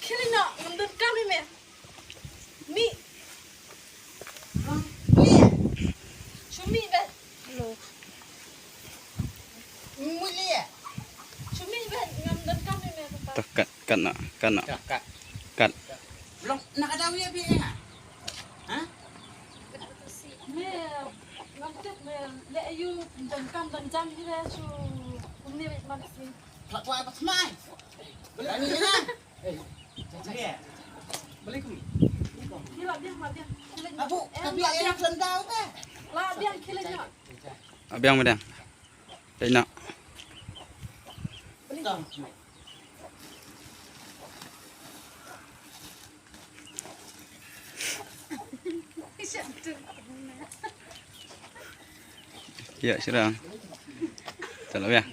Kili nak ngendun kami me. Mi. Cumi be. Lo. Mulia. Cumi be ngendun kami me. Tuh kat nak. Kak. Kat. Belum nak ada dia bi. Hah? Me ngantuk me le ayu dan jam hira su umni be malsi. Lak buat apa semai? Berani kan? Dia. Balik kumi. Kila dia ma dia. Abu, tapi ayam sendau ke? La dia kila nya. Abiang madang. Tay nak. Betul. Ya, serang. Salah ya.